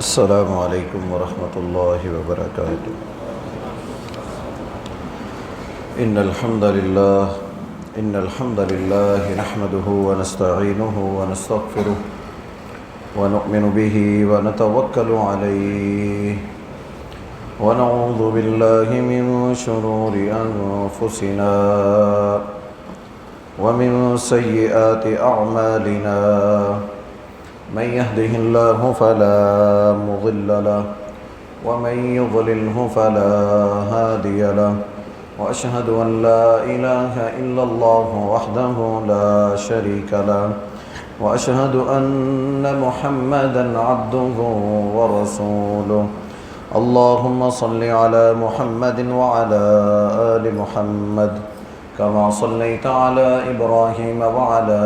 السلام علیکم ورحمۃ اللہ وبرکاتہ۔ ان الحمد للہ نحمده ونستعینه ونستغفره ونؤمن به ونتوکل علیہ ونعوذ باللہ من شرور انفسنا ومن سیئات اعمالنا من يهده الله فلا مضل له ومن يضلله فلا هادي له وأشهد أن لا إله إلا الله وحده لا شريك له وأشهد أن محمدا عبده ورسوله اللهم صل على محمد وعلى آل محمد كما صليت على إبراهيم وعلى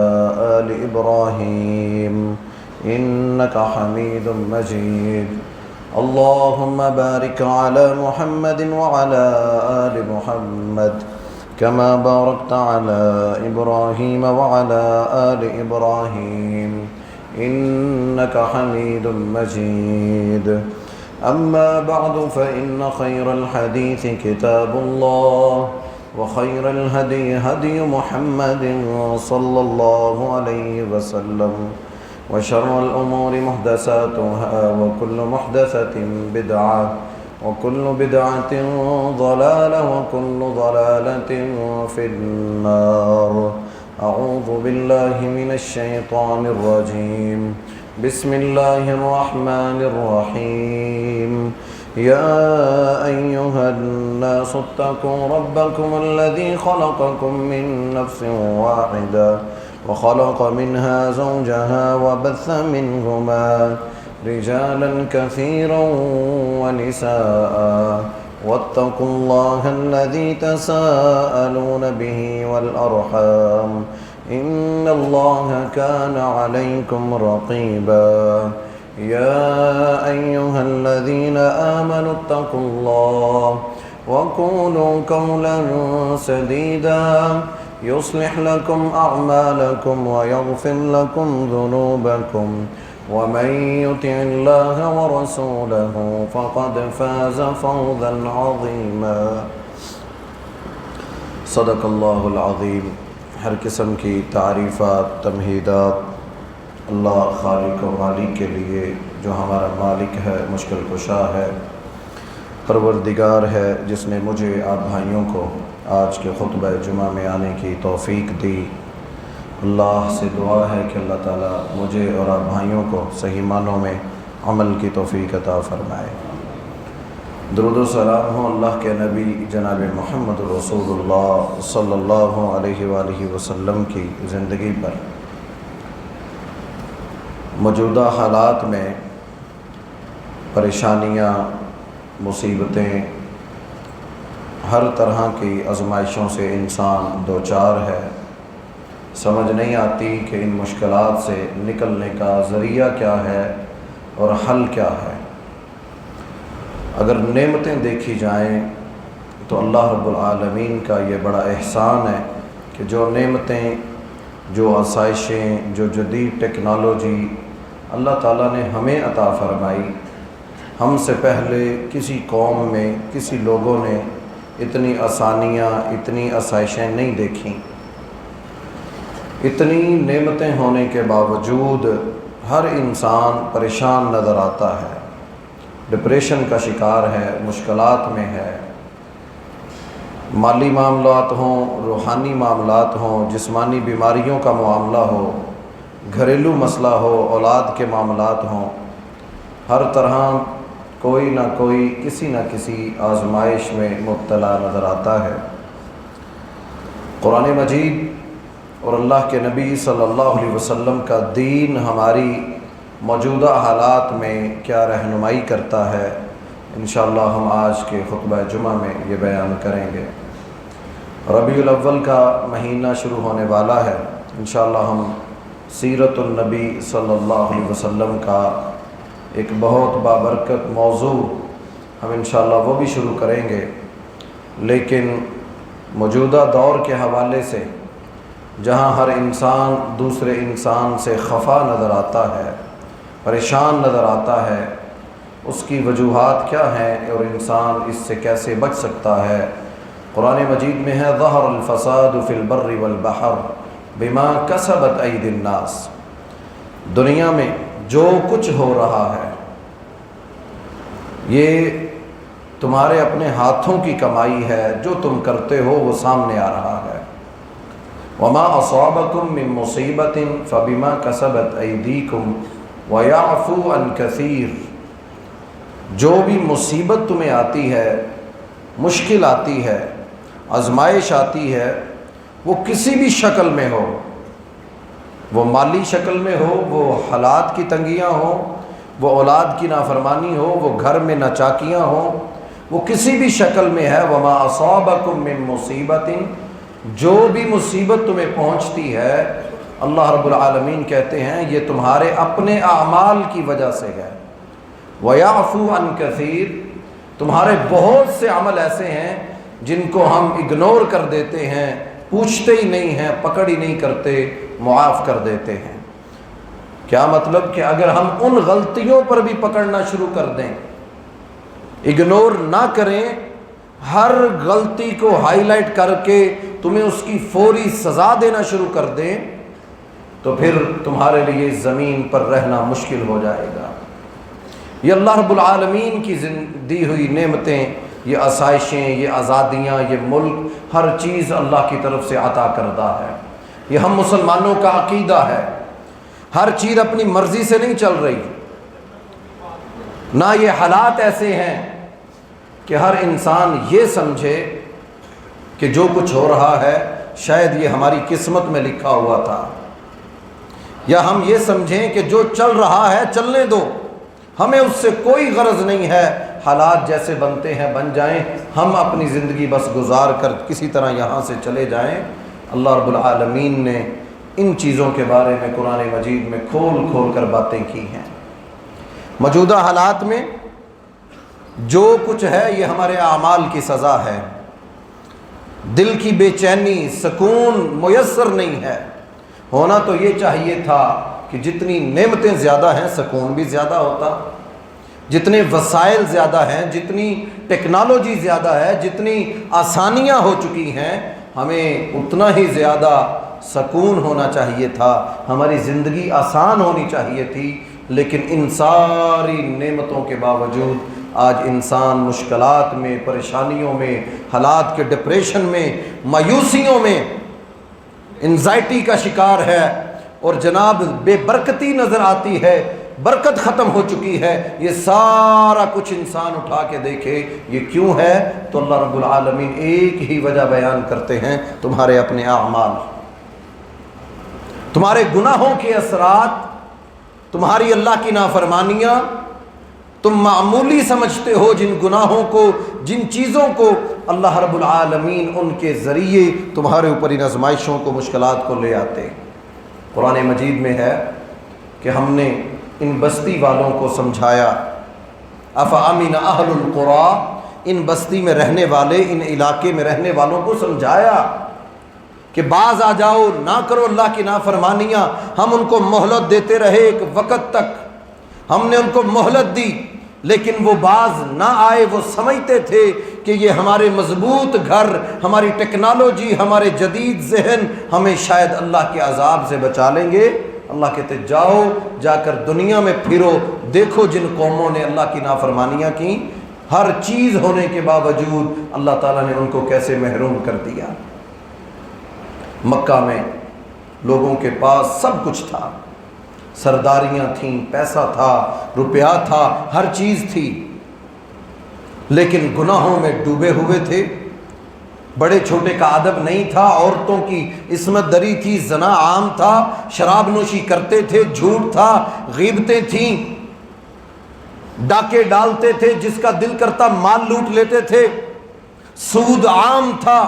آل إبراهيم إنك حميد مجيد اللهم بارك على محمد وعلى آل محمد كما باركت على إبراهيم وعلى آل إبراهيم إنك حميد مجيد أما بعد فإن خير الحديث كتاب الله وخير الهدي هدي محمد صلى الله عليه وسلم وشر الأمور محدثاتها وكل محدثة بدعة وكل بدعة ضلالة وكل ضلالة في النار أعوذ بالله من الشيطان الرجيم بسم الله الرحمن الرحيم يا أيها الناس اتقوا ربكم الذي خلقكم من نفس واحدة وخلق منها زوجها وبث منهما رجالا كثيرا ونساء واتقوا الله الذي تساءلون به والأرحام إن الله كان عليكم رقيبا يا أيها الذين آمنوا اتقوا الله وقولوا قولا سديدا يصلح لكم أعمالكم ويغفر لكم ذنوبكم ومن يطع الله ورسوله فقد فاز فوزا عظيما صدق اللہ العظیم۔ ہر قسم کی تعریفات تمہیدات اللہ خالق و مالک کے لیے جو ہمارا مالک ہے، مشکل کشا ہے، پروردگار ہے، جس نے مجھے آپ بھائیوں کو آج کے خطبہ جمعہ میں آنے کی توفیق دی۔ اللہ سے دعا ہے کہ اللہ تعالیٰ مجھے اور آپ بھائیوں کو صحیح معنوں میں عمل کی توفیق عطا فرمائے۔ درود و سلام ہو اللہ کے نبی جناب محمد رسول اللہ صلی اللہ علیہ وآلہ وسلم کی زندگی پر۔ موجودہ حالات میں پریشانیاں، مصیبتیں، ہر طرح کی آزمائشوں سے انسان دوچار ہے۔ سمجھ نہیں آتی کہ ان مشکلات سے نکلنے کا ذریعہ کیا ہے اور حل کیا ہے۔ اگر نعمتیں دیکھی جائیں تو اللہ رب العالمین کا یہ بڑا احسان ہے کہ جو نعمتیں، جو آسائشیں، جو جدید ٹیکنالوجی اللہ تعالیٰ نے ہمیں عطا فرمائی، ہم سے پہلے کسی قوم میں، کسی لوگوں نے اتنی آسانیاں، اتنی آسائشیں نہیں دیکھیں۔ اتنی نعمتیں ہونے کے باوجود ہر انسان پریشان نظر آتا ہے، ڈپریشن کا شکار ہے، مشکلات میں ہے۔ مالی معاملات ہوں، روحانی معاملات ہوں، جسمانی بیماریوں کا معاملہ ہو، گھریلو مسئلہ ہو، اولاد کے معاملات ہوں، ہر طرح کوئی نہ کوئی کسی نہ کسی آزمائش میں مبتلا نظر آتا ہے۔ قرآن مجید اور اللہ کے نبی صلی اللہ علیہ وسلم کا دین ہماری موجودہ حالات میں کیا رہنمائی کرتا ہے، انشاءاللہ ہم آج کے خطبہ جمعہ میں یہ بیان کریں گے۔ ربیع الاول کا مہینہ شروع ہونے والا ہے، انشاءاللہ ہم سیرت النبی صلی اللہ علیہ وسلم کا ایک بہت بابرکت موضوع ہم انشاءاللہ وہ بھی شروع کریں گے، لیکن موجودہ دور کے حوالے سے جہاں ہر انسان دوسرے انسان سے خفا نظر آتا ہے، پریشان نظر آتا ہے، اس کی وجوہات کیا ہیں اور انسان اس سے کیسے بچ سکتا ہے۔ قرآن مجید میں ہے ظہر الفساد فی البر والبحر بما کسبت ایدی الناس، دنیا میں جو کچھ ہو رہا ہے یہ تمہارے اپنے ہاتھوں کی کمائی ہے، جو تم کرتے ہو وہ سامنے آ رہا ہے۔ وما اصابکم من مصیبت فبما کسبت ایدیکم ویعفو عن کثیر، جو بھی مصیبت تمہیں آتی ہے، مشکل آتی ہے، آزمائش آتی ہے، وہ کسی بھی شکل میں ہو، وہ مالی شکل میں ہو، وہ حالات کی تنگیاں ہوں، وہ اولاد کی نافرمانی ہو، وہ گھر میں ناچاکیاں ہوں، وہ کسی بھی شکل میں ہے، وما اصابکم من مصیبت، جو بھی مصیبت تمہیں پہنچتی ہے اللہ رب العالمین کہتے ہیں یہ تمہارے اپنے اعمال کی وجہ سے ہے۔ وَيَعْفُو عَنْ كَثِيرٍ، تمہارے بہت سے عمل ایسے ہیں جن کو ہم اگنور کر دیتے ہیں، پوچھتے ہی نہیں ہیں، پکڑ ہی نہیں کرتے، معاف کر دیتے ہیں۔ کیا مطلب کہ اگر ہم ان غلطیوں پر بھی پکڑنا شروع کر دیں، اگنور نہ کریں، ہر غلطی کو ہائی لائٹ کر کے تمہیں اس کی فوری سزا دینا شروع کر دیں، تو پھر تمہارے لیے زمین پر رہنا مشکل ہو جائے گا۔ یہ اللہ رب العالمین کی دی ہوئی نعمتیں، یہ آسائشیں، یہ آزادیاں، یہ ملک، ہر چیز اللہ کی طرف سے عطا کردہ ہے۔ یہ ہم مسلمانوں کا عقیدہ ہے، ہر چیز اپنی مرضی سے نہیں چل رہی، نہ یہ حالات ایسے ہیں کہ ہر انسان یہ سمجھے کہ جو کچھ ہو رہا ہے شاید یہ ہماری قسمت میں لکھا ہوا تھا، یا ہم یہ سمجھیں کہ جو چل رہا ہے چلنے دو، ہمیں اس سے کوئی غرض نہیں ہے، حالات جیسے بنتے ہیں بن جائیں، ہم اپنی زندگی بس گزار کر کسی طرح یہاں سے چلے جائیں۔ اللہ رب العالمین نے ان چیزوں کے بارے میں قرآن مجید میں کھول کھول کر باتیں کی ہیں۔ موجودہ حالات میں جو کچھ ہے یہ ہمارے اعمال کی سزا ہے۔ دل کی بے چینی، سکون میسر نہیں ہے۔ ہونا تو یہ چاہیے تھا کہ جتنی نعمتیں زیادہ ہیں سکون بھی زیادہ ہوتا، جتنے وسائل زیادہ ہیں، جتنی ٹیکنالوجی زیادہ ہے، جتنی آسانیاں ہو چکی ہیں، ہمیں اتنا ہی زیادہ سکون ہونا چاہیے تھا، ہماری زندگی آسان ہونی چاہیے تھی۔ لیکن ان ساری نعمتوں کے باوجود آج انسان مشکلات میں، پریشانیوں میں، حالات کے ڈپریشن میں، مایوسیوں میں، انزائٹی کا شکار ہے، اور جناب بے برکتی نظر آتی ہے، برکت ختم ہو چکی ہے۔ یہ سارا کچھ انسان اٹھا کے دیکھے یہ کیوں ہے، تو اللہ رب العالمین ایک ہی وجہ بیان کرتے ہیں، تمہارے اپنے اعمال، تمہارے گناہوں کے اثرات، تمہاری اللہ کی نافرمانیاں، تم معمولی سمجھتے ہو جن گناہوں کو، جن چیزوں کو، اللہ رب العالمین ان کے ذریعے تمہارے اوپر ان آزمائشوں کو، مشکلات کو لے آتے۔ قرآن مجید میں ہے کہ ہم نے ان بستی والوں کو سمجھایا، افامن اہل القری، ان بستی میں رہنے والے، ان علاقے میں رہنے والوں کو سمجھایا کہ باز آ جاؤ، نہ کرو اللہ کی نافرمانیاں۔ ہم ان کو مہلت دیتے رہے، ایک وقت تک ہم نے ان کو مہلت دی، لیکن وہ باز نہ آئے۔ وہ سمجھتے تھے کہ یہ ہمارے مضبوط گھر، ہماری ٹیکنالوجی، ہمارے جدید ذہن ہمیں شاید اللہ کے عذاب سے بچا لیں گے۔ اللہ کہتے جاؤ، جا کر دنیا میں پھرو، دیکھو جن قوموں نے اللہ کی نافرمانیاں کی، ہر چیز ہونے کے باوجود اللہ تعالیٰ نے ان کو کیسے محروم کر دیا۔ مکہ میں لوگوں کے پاس سب کچھ تھا، سرداریاں تھیں، پیسہ تھا، روپیہ تھا، ہر چیز تھی، لیکن گناہوں میں ڈوبے ہوئے تھے۔ بڑے چھوٹے کا ادب نہیں تھا، عورتوں کی عصمت دری تھی، زنا عام تھا، شراب نوشی کرتے تھے، جھوٹ تھا، غیبتیں تھیں، ڈاکے ڈالتے تھے، جس کا دل کرتا مال لوٹ لیتے تھے، سود عام تھا۔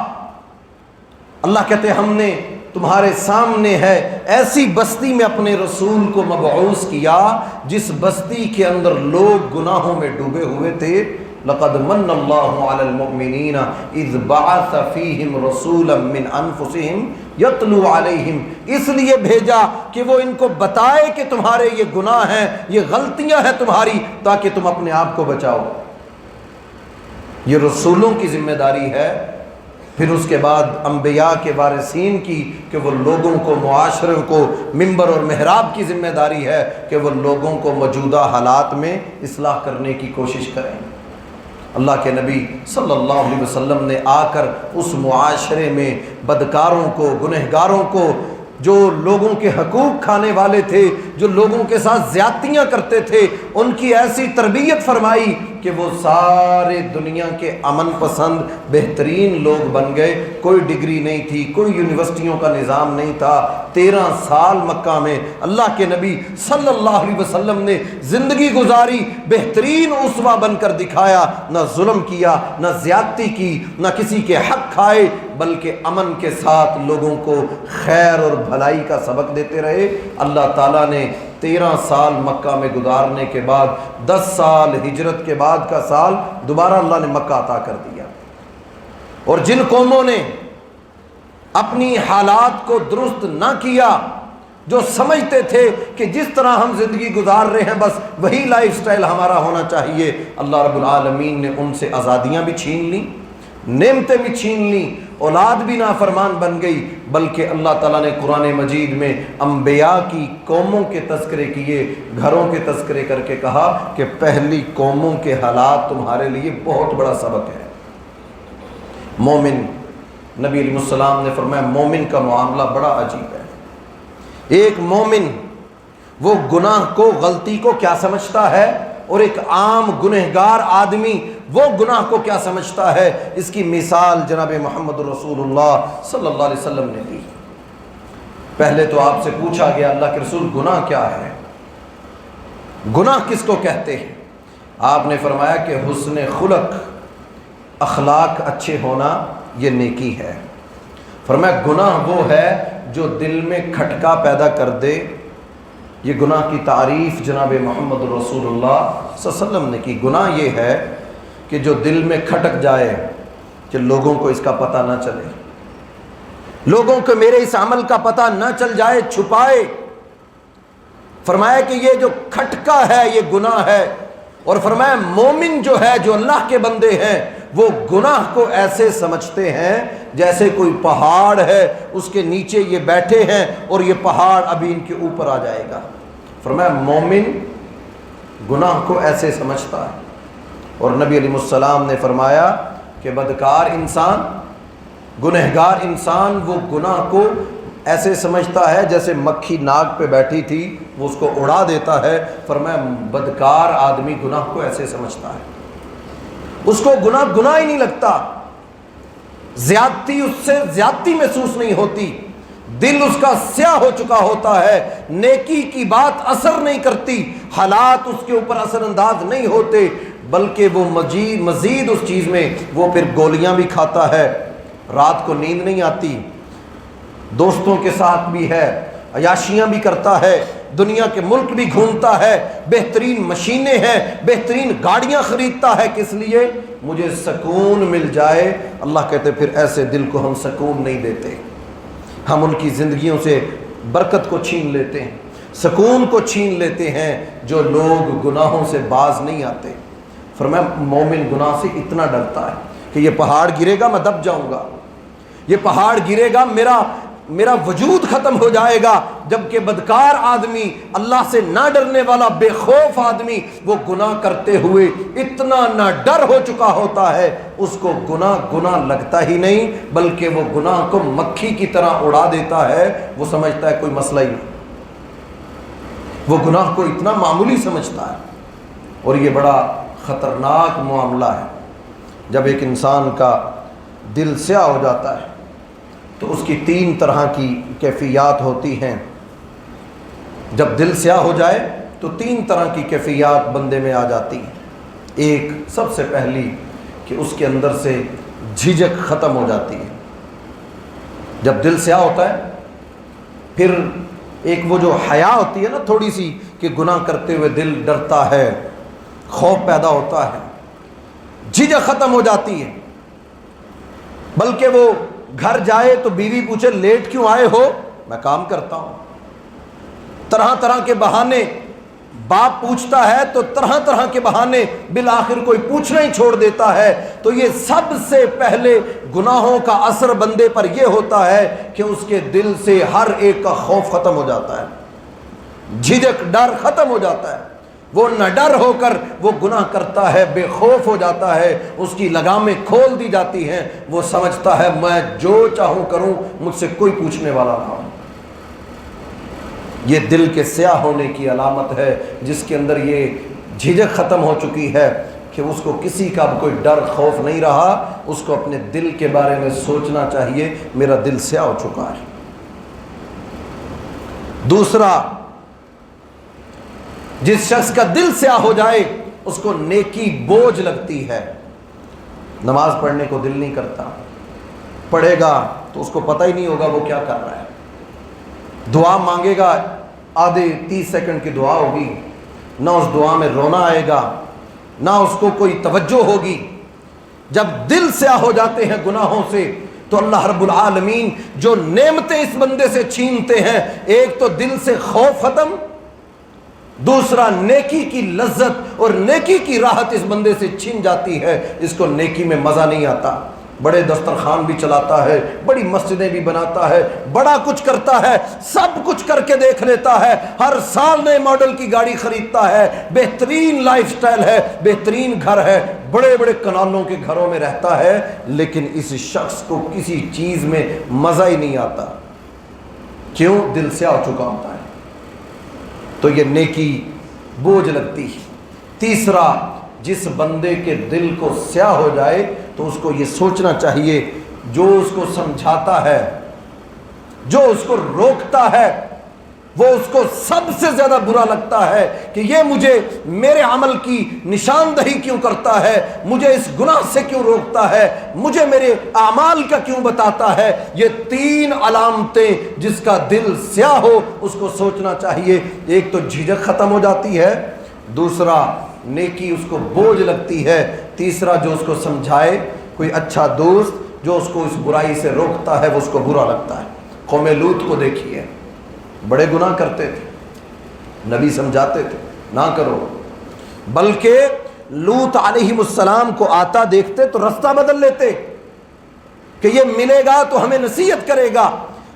اللہ کہتے ہم نے تمہارے سامنے ہے ایسی بستی میں اپنے رسول کو مبعوث کیا جس بستی کے اندر لوگ گناہوں میں ڈوبے ہوئے تھے، لقد من اللہ علی المؤمنین اذ بعث فیہم رسولا من انفسہم یتلو علیہم، اس لیے بھیجا کہ وہ ان کو بتائے کہ تمہارے یہ گناہ ہیں، یہ غلطیاں ہیں تمہاری، تاکہ تم اپنے آپ کو بچاؤ۔ یہ رسولوں کی ذمہ داری ہے۔ پھر اس کے بعد انبیاء کے وارثین کی کہ وہ لوگوں کو، معاشروں کو، منبر اور محراب کی ذمہ داری ہے کہ وہ لوگوں کو موجودہ حالات میں اصلاح کرنے کی کوشش کریں۔ اللہ کے نبی صلی اللہ علیہ وسلم نے آ کر اس معاشرے میں بدکاروں کو، گنہگاروں کو، جو لوگوں کے حقوق کھانے والے تھے، جو لوگوں کے ساتھ زیادتیاں کرتے تھے، ان کی ایسی تربیت فرمائی کہ وہ سارے دنیا کے امن پسند بہترین لوگ بن گئے۔ کوئی ڈگری نہیں تھی، کوئی یونیورسٹیوں کا نظام نہیں تھا۔ 13 سال مکہ میں اللہ کے نبی صلی اللہ علیہ وسلم نے زندگی گزاری، بہترین اسوہ بن کر دکھایا، نہ ظلم کیا، نہ زیادتی کی، نہ کسی کے حق کھائے، بلکہ امن کے ساتھ لوگوں کو خیر اور بھلائی کا سبق دیتے رہے۔ اللہ تعالیٰ نے 13 سال مکہ میں گزارنے کے بعد 10 سال ہجرت کے بعد کا سال دوبارہ اللہ نے مکہ عطا کر دیا۔ اور جن قوموں نے اپنی حالات کو درست نہ کیا، جو سمجھتے تھے کہ جس طرح ہم زندگی گزار رہے ہیں بس وہی لائف سٹائل ہمارا ہونا چاہیے، اللہ رب العالمین نے ان سے آزادیاں بھی چھین لیں، نعمتیں بھی چھین لیں، اولاد بھی نافرمان بن گئی، بلکہ اللہ تعالیٰ نے قرآن مجید میں انبیاء کی قوموں کے تذکرے کیے، گھروں کے تذکرے کر کے کہا کہ پہلی قوموں کے حالات تمہارے لیے بہت بڑا سبق ہے۔ مومن، نبی علیہ السلام نے فرمایا مومن کا معاملہ بڑا عجیب ہے۔ ایک مومن وہ گناہ کو، غلطی کو کیا سمجھتا ہے، اور ایک عام گنہگار آدمی وہ گناہ کو کیا سمجھتا ہے، اس کی مثال جناب محمد رسول اللہ صلی اللہ علیہ وسلم نے دی۔ پہلے تو آپ سے پوچھا گیا اللہ کے رسول گناہ کیا ہے، گناہ کس کو کہتے ہیں؟ آپ نے فرمایا کہ حسن خلق، اخلاق اچھے ہونا یہ نیکی ہے۔ فرمایا گناہ وہ ہے جو دل میں کھٹکا پیدا کر دے۔ یہ گناہ کی تعریف جناب محمد رسول اللہ صلی اللہ علیہ وسلم نے کی۔ گناہ یہ ہے کہ جو دل میں کھٹک جائے کہ لوگوں کو اس کا پتہ نہ چلے، لوگوں کو میرے اس عمل کا پتہ نہ چل جائے، چھپائے۔ فرمایا کہ یہ جو کھٹکا ہے یہ گناہ ہے۔ اور فرمایا مومن جو ہے، جو اللہ کے بندے ہیں، وہ گناہ کو ایسے سمجھتے ہیں جیسے کوئی پہاڑ ہے، اس کے نیچے یہ بیٹھے ہیں اور یہ پہاڑ ابھی ان کے اوپر آ جائے گا۔ فرمایا مومن گناہ کو ایسے سمجھتا ہے۔ اور نبی علیہ السلام نے فرمایا کہ بدکار انسان، گنہگار انسان وہ گناہ کو ایسے سمجھتا ہے جیسے مکھی ناک پہ بیٹھی تھی، وہ اس کو اڑا دیتا ہے۔ فرمایا بدکار آدمی گناہ کو ایسے سمجھتا ہے، اس کو گناہ ہی نہیں لگتا، زیادتی اس سے زیادتی محسوس نہیں ہوتی، دل اس کا سیاہ ہو چکا ہوتا ہے، نیکی کی بات اثر نہیں کرتی، حالات اس کے اوپر اثر انداز نہیں ہوتے، بلکہ وہ مزید اس چیز میں وہ پھر گولیاں بھی کھاتا ہے، رات کو نیند نہیں آتی، دوستوں کے ساتھ بھی ہے، عیاشیاں بھی کرتا ہے، دنیا کے ملک بھی گھومتا ہے، بہترین مشینیں ہیں، بہترین گاڑیاں خریدتا ہے، کس لیے؟ مجھے سکون مل جائے۔ اللہ کہتے پھر ایسے دل کو ہم سکون نہیں دیتے، ہم ان کی زندگیوں سے برکت کو چھین لیتے ہیں، سکون کو چھین لیتے ہیں۔ جو لوگ گناہوں سے باز نہیں آتے، فرمایا مومن گناہ سے اتنا ڈرتا ہے کہ یہ پہاڑ گرے گا میں دب جاؤں گا، یہ پہاڑ گرے گا میرا وجود ختم ہو جائے گا، جبکہ بدکار آدمی، اللہ سے نہ ڈرنے والا بے خوف آدمی، وہ گناہ کرتے ہوئے اتنا نہ ڈر ہو چکا ہوتا ہے، اس کو گناہ لگتا ہی نہیں، بلکہ وہ گناہ کو مکھی کی طرح اڑا دیتا ہے، وہ سمجھتا ہے کوئی مسئلہ ہی نہیں، وہ گناہ کو اتنا معمولی سمجھتا ہے۔ اور یہ بڑا خطرناک معاملہ ہے۔ جب ایک انسان کا دل سیاہ ہو جاتا ہے تو اس کی 3 طرح کی کیفیات ہوتی ہیں۔ جب دل سیاہ ہو جائے تو 3 طرح کی کیفیات بندے میں آ جاتی ہیں۔ ایک سب سے پہلی کہ اس کے اندر سے جھجک ختم ہو جاتی ہے۔ جب دل سیاہ ہوتا ہے پھر ایک وہ جو حیا ہوتی ہے نا تھوڑی سی، کہ گناہ کرتے ہوئے دل ڈرتا ہے، خوف پیدا ہوتا ہے، جھجک ختم ہو جاتی ہے، بلکہ وہ گھر جائے تو بیوی پوچھے لیٹ کیوں آئے ہو؟ میں کام کرتا ہوں۔ طرح طرح کے بہانے، باپ پوچھتا ہے تو طرح طرح کے بہانے، بالآخر کوئی پوچھنا ہی چھوڑ دیتا ہے۔ تو یہ سب سے پہلے گناہوں کا اثر بندے پر یہ ہوتا ہے کہ اس کے دل سے ہر ایک کا خوف ختم ہو جاتا ہے، جھجک، ڈر ختم ہو جاتا ہے۔ وہ نہ ڈر ہو کر وہ گناہ کرتا ہے، بے خوف ہو جاتا ہے، اس کی لگامیں کھول دی جاتی ہیں، وہ سمجھتا ہے میں جو چاہوں کروں، مجھ سے کوئی پوچھنے والا نہ ہو۔ یہ دل کے سیاہ ہونے کی علامت ہے، جس کے اندر یہ جھجک ختم ہو چکی ہے کہ اس کو کسی کا کوئی ڈر خوف نہیں رہا، اس کو اپنے دل کے بارے میں سوچنا چاہیے، میرا دل سیاہ ہو چکا ہے۔ دوسرا، جس شخص کا دل سیاہ ہو جائے اس کو نیکی بوجھ لگتی ہے۔ نماز پڑھنے کو دل نہیں کرتا، پڑھے گا تو اس کو پتہ ہی نہیں ہوگا وہ کیا کر رہا ہے۔ دعا مانگے گا، آدھے 30 سیکنڈ کی دعا ہوگی، نہ اس دعا میں رونا آئے گا، نہ اس کو کوئی توجہ ہوگی۔ جب دل سیاہ ہو جاتے ہیں گناہوں سے تو اللہ رب العالمین جو نعمتیں اس بندے سے چھینتے ہیں، ایک تو دل سے خوف ختم، دوسرا نیکی کی لذت اور نیکی کی راحت اس بندے سے چھین جاتی ہے، اس کو نیکی میں مزہ نہیں آتا۔ بڑے دسترخوان بھی چلاتا ہے، بڑی مسجدیں بھی بناتا ہے، بڑا کچھ کرتا ہے، سب کچھ کر کے دیکھ لیتا ہے، ہر سال نئے ماڈل کی گاڑی خریدتا ہے، بہترین لائف سٹائل ہے، بہترین گھر ہے، بڑے بڑے کنالوں کے گھروں میں رہتا ہے، لیکن اس شخص کو کسی چیز میں مزہ ہی نہیں آتا۔ کیوں؟ دل سیاہ ہو چکا ہوتا ہے، تو یہ نیکی بوجھ لگتی ہے۔ تیسرا، جس بندے کے دل کو سیاہ ہو جائے تو اس کو یہ سوچنا چاہیے، جو اس کو سمجھاتا ہے، جو اس کو روکتا ہے، وہ اس کو سب سے زیادہ برا لگتا ہے کہ یہ مجھے میرے عمل کی نشاندہی کیوں کرتا ہے، مجھے اس گناہ سے کیوں روکتا ہے، مجھے میرے اعمال کا کیوں بتاتا ہے۔ یہ 3 علامتیں جس کا دل سیاہ ہو اس کو سوچنا چاہیے۔ ایک تو جھجک ختم ہو جاتی ہے، دوسرا نیکی اس کو بوجھ لگتی ہے، تیسرا جو اس کو سمجھائے، کوئی اچھا دوست جو اس کو اس برائی سے روکتا ہے وہ اس کو برا لگتا ہے۔ قوم لوط کو دیکھیے، بڑے گناہ کرتے تھے، نبی سمجھاتے تھے نہ کرو، بلکہ لوط علیہ السلام کو آتا دیکھتے تو راستہ بدل لیتے کہ یہ ملے گا تو ہمیں نصیحت کرے گا،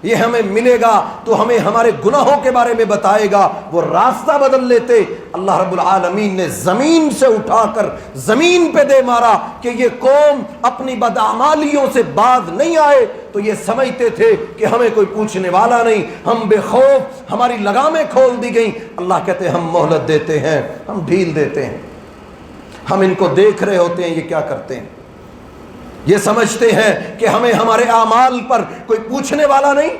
یہ ہمیں ملے گا تو ہمیں ہمارے گناہوں کے بارے میں بتائے گا، وہ راستہ بدل لیتے۔ اللہ رب العالمین نے زمین سے اٹھا کر زمین پہ دے مارا کہ یہ قوم اپنی بدعمالیوں سے باز نہیں آئے، تو یہ سمجھتے تھے کہ ہمیں کوئی پوچھنے والا نہیں، ہم بے خوف، ہماری لگامیں کھول دی گئیں۔ اللہ کہتے ہیں ہم مہلت دیتے ہیں، ہم ڈھیل دیتے ہیں، ہم ان کو دیکھ رہے ہوتے ہیں یہ کیا کرتے ہیں۔ یہ سمجھتے ہیں کہ ہمیں ہمارے اعمال پر کوئی پوچھنے والا نہیں،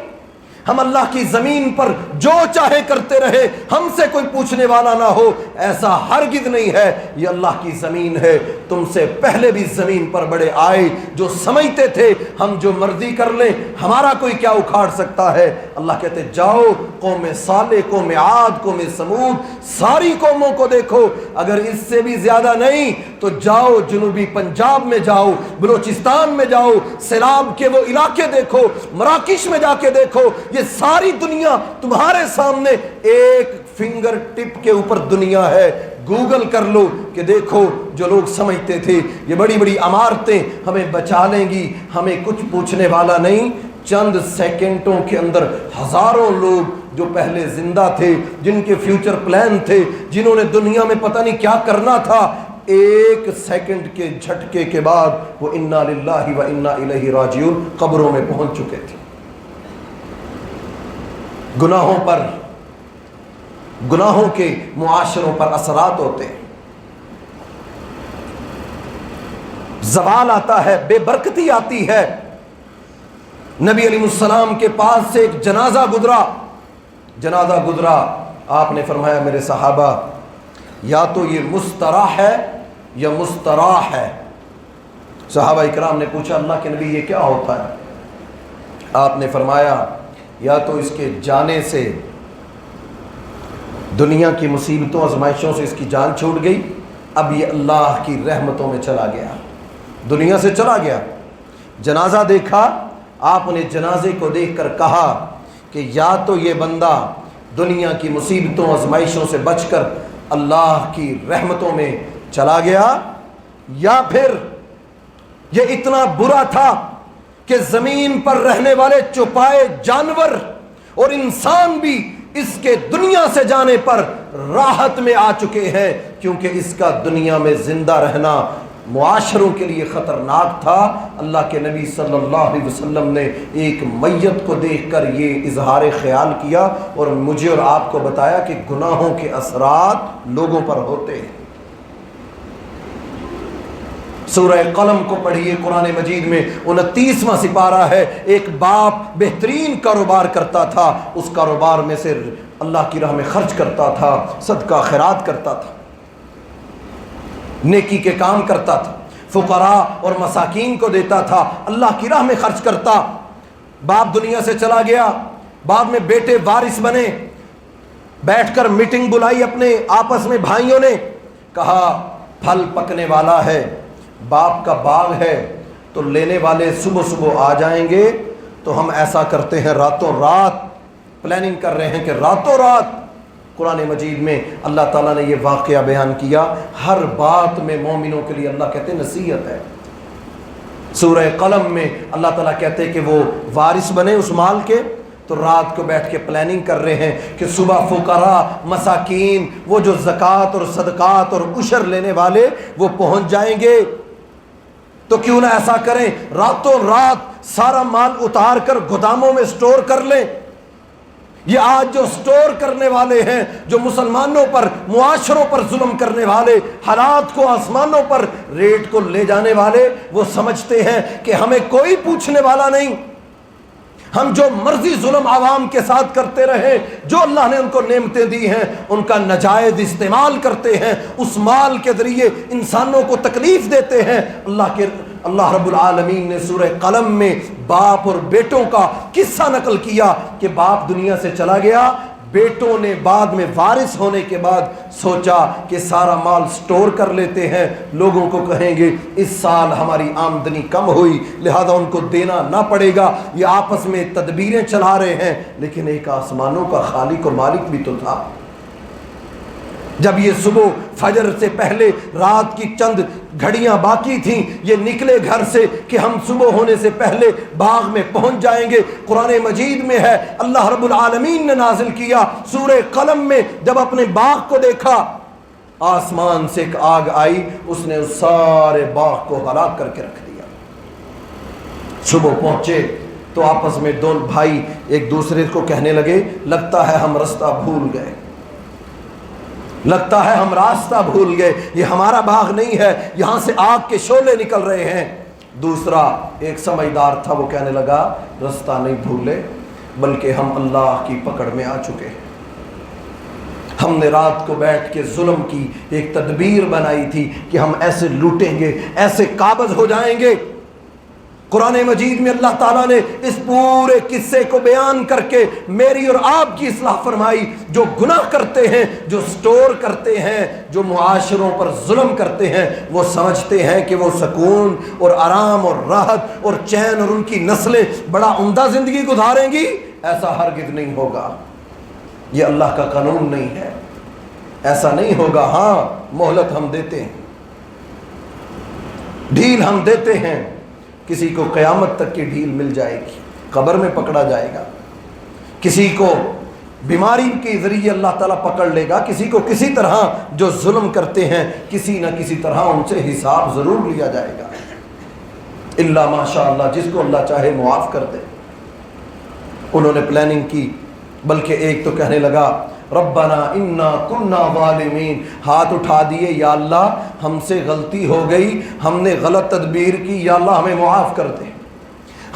ہم اللہ کی زمین پر جو چاہے کرتے رہے، ہم سے کوئی پوچھنے والا نہ ہو۔ ایسا ہرگز نہیں ہے، یہ اللہ کی زمین ہے، تم سے پہلے بھی زمین پر بڑے آئے جو سمجھتے تھے ہم جو مرضی کر لیں، ہمارا کوئی کیا اکھاڑ سکتا ہے۔ اللہ کہتے جاؤ قوم صالح، قوم عاد، قوم سمود، ساری قوموں کو دیکھو، اگر اس سے بھی زیادہ نہیں تو جاؤ جنوبی پنجاب میں جاؤ، بلوچستان میں جاؤ، سیلاب کے وہ علاقے دیکھو، مراکش میں جا کے دیکھو، یہ ساری دنیا تمہارے سامنے ایک فنگر ٹپ کے اوپر دنیا ہے۔ گوگل کر لو کہ دیکھو جو لوگ سمجھتے تھے یہ بڑی بڑی عمارتیں ہمیں بچا لیں گی، ہمیں کچھ پوچھنے والا نہیں، چند سیکنڈوں کے اندر ہزاروں لوگ جو پہلے زندہ تھے، جن کے فیوچر پلان تھے، جنہوں نے دنیا میں پتہ نہیں کیا کرنا تھا، 1 سیکنڈ کے جھٹکے کے بعد وہ انا للہ و انا الیہ راجعون قبروں میں پہنچ چکے تھے۔ گناہوں کے معاشروں پر اثرات ہوتے ہیں، زوال آتا ہے، بے برکتی آتی ہے۔ نبی علیہ السلام کے پاس سے ایک جنازہ گزرا، آپ نے فرمایا میرے صحابہ یا تو یہ مستراح ہے یا مستراح ہے۔ صحابہ اکرام نے پوچھا اللہ کے نبی یہ کیا ہوتا ہے؟ آپ نے فرمایا یا تو اس کے جانے سے دنیا کی مصیبتوں آزمائشوں سے اس کی جان چھوٹ گئی، اب یہ اللہ کی رحمتوں میں چلا گیا، دنیا سے چلا گیا۔ جنازہ دیکھا، آپ نے جنازے کو دیکھ کر کہا کہ یا تو یہ بندہ دنیا کی مصیبتوں آزمائشوں سے بچ کر اللہ کی رحمتوں میں چلا گیا، یا پھر یہ اتنا برا تھا کہ زمین پر رہنے والے چوپائے جانور اور انسان بھی اس کے دنیا سے جانے پر راحت میں آ چکے ہیں، کیونکہ اس کا دنیا میں زندہ رہنا معاشروں کے لیے خطرناک تھا۔ اللہ کے نبی صلی اللہ علیہ وسلم نے ایک میت کو دیکھ کر یہ اظہار خیال کیا اور مجھے اور آپ کو بتایا کہ گناہوں کے اثرات لوگوں پر ہوتے ہیں۔ سورہ قلم کو پڑھیے، قرآن مجید میں 29واں سپارہ ہے۔ ایک باپ بہترین کاروبار کرتا تھا، اس کاروبار میں سے اللہ کی راہ میں خرچ کرتا تھا، صدقہ خیرات کرتا تھا، نیکی کے کام کرتا تھا، فقراء اور مساکین کو دیتا تھا، اللہ کی راہ میں خرچ کرتا۔ باپ دنیا سے چلا گیا، بعد میں بیٹے وارث بنے، بیٹھ کر میٹنگ بلائی اپنے آپس میں بھائیوں نے، کہا پھل پکنے والا ہے، باپ کا باغ ہے تو لینے والے صبح صبح آ جائیں گے، تو ہم ایسا کرتے ہیں راتوں رات پلاننگ کر رہے ہیں کہ راتوں رات۔ قرآن مجید میں اللہ تعالیٰ نے یہ واقعہ بیان کیا۔ ہر بات میں مومنوں کے لیے اللہ کہتے ہیں نصیحت ہے۔ سورہ قلم میں اللہ تعالیٰ کہتے ہیں کہ وہ وارث بنے اس مال کے، تو رات کو بیٹھ کے پلاننگ کر رہے ہیں کہ صبح فقراء مساکین، وہ جو زکوٰۃ اور صدقات اور عشر لینے والے وہ پہنچ جائیں گے، تو کیوں نہ ایسا کریں راتوں رات سارا مال اتار کر گوداموں میں سٹور کر لیں۔ یہ آج جو سٹور کرنے والے ہیں، جو مسلمانوں پر معاشروں پر ظلم کرنے والے، حالات کو آسمانوں پر ریٹ کو لے جانے والے، وہ سمجھتے ہیں کہ ہمیں کوئی پوچھنے والا نہیں، ہم جو مرضی ظلم عوام کے ساتھ کرتے رہے، جو اللہ نے ان کو نعمتیں دی ہیں ان کا ناجائز استعمال کرتے ہیں، اس مال کے ذریعے انسانوں کو تکلیف دیتے ہیں۔ اللہ رب العالمین نے سورہ قلم میں باپ اور بیٹوں کا قصہ نقل کیا کہ باپ دنیا سے چلا گیا، بیٹوں نے بعد میں وارث ہونے کے بعد سوچا کہ سارا مال سٹور کر لیتے ہیں، لوگوں کو کہیں گے اس سال ہماری آمدنی کم ہوئی لہذا ان کو دینا نہ پڑے گا، یہ آپس میں تدبیریں چلا رہے ہیں، لیکن ایک آسمانوں کا خالق و مالک بھی تو تھا۔ جب یہ صبح فجر سے پہلے رات کی چند گھڑیاں باقی تھیں، یہ نکلے گھر سے کہ ہم صبح ہونے سے پہلے باغ میں پہنچ جائیں گے۔ قرآن مجید میں ہے اللہ رب العالمین نے نازل کیا سورہ قلم میں، جب اپنے باغ کو دیکھا آسمان سے ایک آگ آئی، اس نے اس سارے باغ کو ہلاک کر کے رکھ دیا۔ صبح پہنچے تو آپس میں دونوں بھائی ایک دوسرے کو کہنے لگے لگتا ہے ہم راستہ بھول گئے، لگتا ہے ہم راستہ بھول گئے، یہ ہمارا باغ نہیں ہے، یہاں سے آگ کے شعلے نکل رہے ہیں۔ دوسرا ایک سمجھدار تھا، وہ کہنے لگا راستہ نہیں بھولے بلکہ ہم اللہ کی پکڑ میں آ چکے ہیں، ہم نے رات کو بیٹھ کے ظلم کی ایک تدبیر بنائی تھی کہ ہم ایسے لوٹیں گے، ایسے قابض ہو جائیں گے۔ قرآن مجید میں اللہ تعالیٰ نے اس پورے قصے کو بیان کر کے میری اور آپ کی اصلاح فرمائی۔ جو گناہ کرتے ہیں، جو سٹور کرتے ہیں، جو معاشروں پر ظلم کرتے ہیں، وہ سمجھتے ہیں کہ وہ سکون اور آرام اور راحت اور چین اور ان کی نسلیں بڑا عمدہ زندگی گزاریں گی، ایسا ہرگز نہیں ہوگا، یہ اللہ کا قانون نہیں ہے، ایسا نہیں ہوگا۔ ہاں مہلت ہم دیتے ہیں، ڈھیل ہم دیتے ہیں، کسی کو قیامت تک کی ڈھیل مل جائے گی، قبر میں پکڑا جائے گا، کسی کو بیماری کے ذریعے اللہ تعالیٰ پکڑ لے گا، کسی کو کسی طرح جو ظلم کرتے ہیں کسی نہ کسی طرح ان سے حساب ضرور لیا جائے گا، الا ماشاء اللہ، جس کو اللہ چاہے معاف کر دے۔ انہوں نے پلاننگ کی، بلکہ ایک تو کہنے لگا ربنا انا کنا ظالمین، ہاتھ اٹھا دیے یا اللہ ہم سے غلطی ہو گئی، ہم نے غلط تدبیر کی، یا اللہ ہمیں معاف کر دے،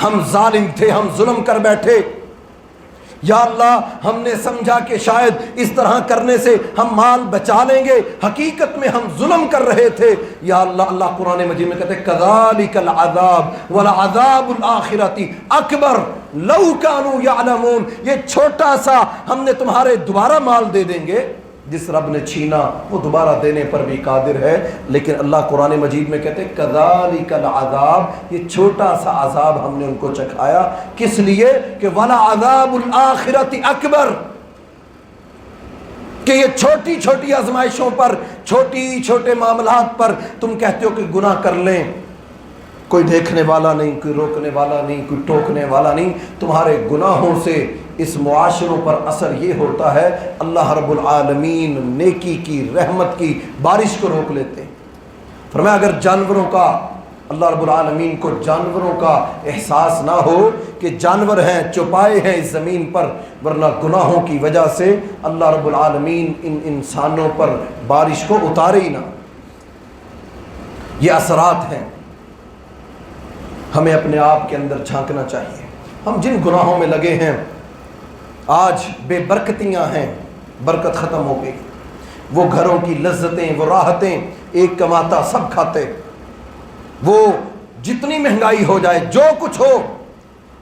ہم ظالم تھے، ہم ظلم کر بیٹھے، یا اللہ ہم نے سمجھا کہ شاید اس طرح کرنے سے ہم مال بچا لیں گے، حقیقت میں ہم ظلم کر رہے تھے، یا اللہ۔ اللہ قرآن مجید میں کہتے ہیں کذالک العذاب ولعذاب الآخرۃ اکبر لو کانوا یعلمون، یہ چھوٹا سا ہم نے تمہارے دوبارہ مال دے دیں گے، جس رب نے چھینا وہ دوبارہ دینے پر بھی قادر ہے۔ لیکن اللہ قرآن مجید میں کہتے ہیں کذالک العذاب، یہ چھوٹا سا عذاب ہم نے ان کو چکھایا، کس لیے کہ وَلَعَذَابُ الْآخِرَةِ أَكْبَرُ، کہ یہ چھوٹی چھوٹی آزمائشوں پر، چھوٹی چھوٹے معاملات پر تم کہتے ہو کہ گناہ کر لیں، کوئی دیکھنے والا نہیں، کوئی روکنے والا نہیں، کوئی ٹوکنے والا نہیں، تمہارے گناہوں سے اس معاشروں پر اثر یہ ہوتا ہے اللہ رب العالمین نیکی کی، رحمت کی بارش کو روک لیتے ہیں۔ فرمایا اگر جانوروں کا، اللہ رب العالمین کو جانوروں کا احساس نہ ہو کہ جانور ہیں، چوپائے ہیں اس زمین پر، ورنہ گناہوں کی وجہ سے اللہ رب العالمین ان انسانوں پر بارش کو اتارے ہی نہ۔ یہ اثرات ہیں، ہمیں اپنے آپ کے اندر جھانکنا چاہیے۔ ہم جن گناہوں میں لگے ہیں آج بے برکتیاں ہیں، برکت ختم ہو گئی، وہ گھروں کی لذتیں، وہ راحتیں، ایک کماتا سب کھاتے، وہ جتنی مہنگائی ہو جائے، جو کچھ ہو،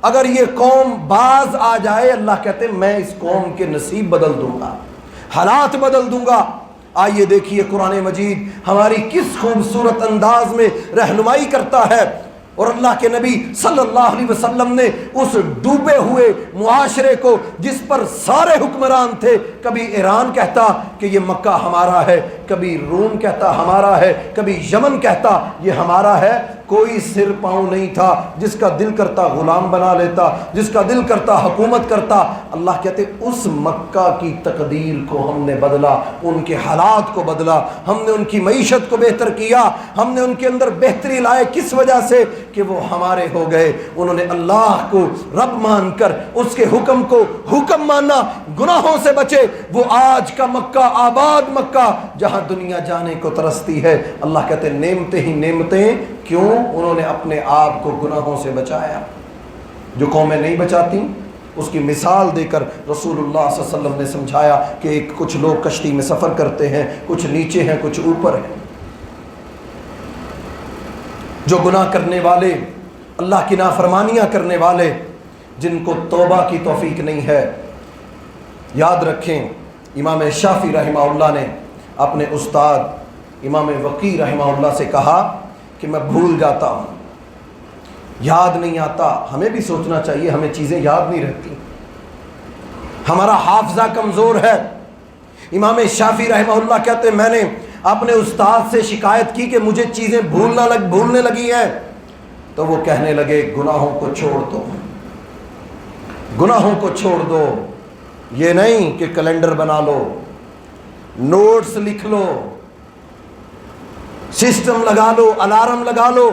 اگر یہ قوم باز آ جائے اللہ کہتے ہیں میں اس قوم کے نصیب بدل دوں گا، حالات بدل دوں گا۔ آئیے دیکھیے قرآن مجید ہماری کس خوبصورت انداز میں رہنمائی کرتا ہے، اور اللہ کے نبی صلی اللہ علیہ وسلم نے اس ڈوبے ہوئے معاشرے کو جس پر سارے حکمران تھے، کبھی ایران کہتا کہ یہ مکہ ہمارا ہے، کبھی روم کہتا ہمارا ہے، کبھی یمن کہتا یہ ہمارا ہے، کوئی سر پاؤں نہیں تھا، جس کا دل کرتا غلام بنا لیتا، جس کا دل کرتا حکومت کرتا۔ اللہ کہتے اس مکہ کی تقدیر کو ہم نے بدلا، ان کے حالات کو بدلا، ہم نے ان کی معیشت کو بہتر کیا، ہم نے ان کے اندر بہتری لائے، کس وجہ سے کہ وہ ہمارے ہو گئے، انہوں نے اللہ کو رب مان کر اس کے حکم کو حکم مانا، گناہوں سے بچے۔ وہ آج کا مکہ، آباد مکہ جہاں دنیا جانے کو ترستی ہے، اللہ کہتے نعمتیں ہی نعمتیں، کیوں؟ انہوں نے اپنے آپ کو گناہوں سے بچایا۔ جو قومیں نہیں بچاتی اس کی مثال دے کر رسول اللہ صلی اللہ علیہ وسلم نے سمجھایا کہ ایک کچھ لوگ کشتی میں سفر کرتے ہیں، کچھ نیچے ہیں، کچھ اوپر ہیں۔ جو گناہ کرنے والے، اللہ کی نافرمانیاں کرنے والے، جن کو توبہ کی توفیق نہیں ہے، یاد رکھیں امام شافعی رحمہ اللہ نے اپنے استاد امام وقی رحمہ اللہ سے کہا کہ میں بھول جاتا ہوں، یاد نہیں آتا۔ ہمیں بھی سوچنا چاہیے، ہمیں چیزیں یاد نہیں رہتی، ہمارا حافظہ کمزور ہے۔ امام شافعی رحمہ اللہ کہتے ہیں میں نے اپنے استاد سے شکایت کی کہ مجھے چیزیں بھولنے لگی ہیں، تو وہ کہنے لگے گناہوں کو چھوڑ دو، گناہوں کو چھوڑ دو، یہ نہیں کہ کیلنڈر بنا لو، نوٹس لکھ لو، سسٹم لگا لو، الارم لگا لو۔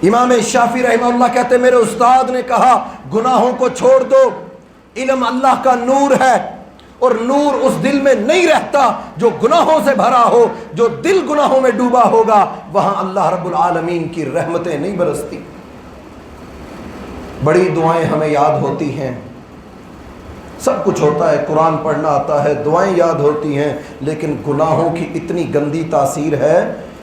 امام شافعی رحمہ اللہ کہتے میرے استاد نے کہا گناہوں کو چھوڑ دو، علم اللہ کا نور ہے، اور نور اس دل میں نہیں رہتا جو گناہوں سے بھرا ہو۔ جو دل گناہوں میں ڈوبا ہوگا وہاں اللہ رب العالمین کی رحمتیں نہیں برستی۔ بڑی دعائیں ہمیں یاد ہوتی ہیں، سب کچھ ہوتا ہے، قرآن پڑھنا آتا ہے، دعائیں یاد ہوتی ہیں، لیکن گناہوں کی اتنی گندی تاثیر ہے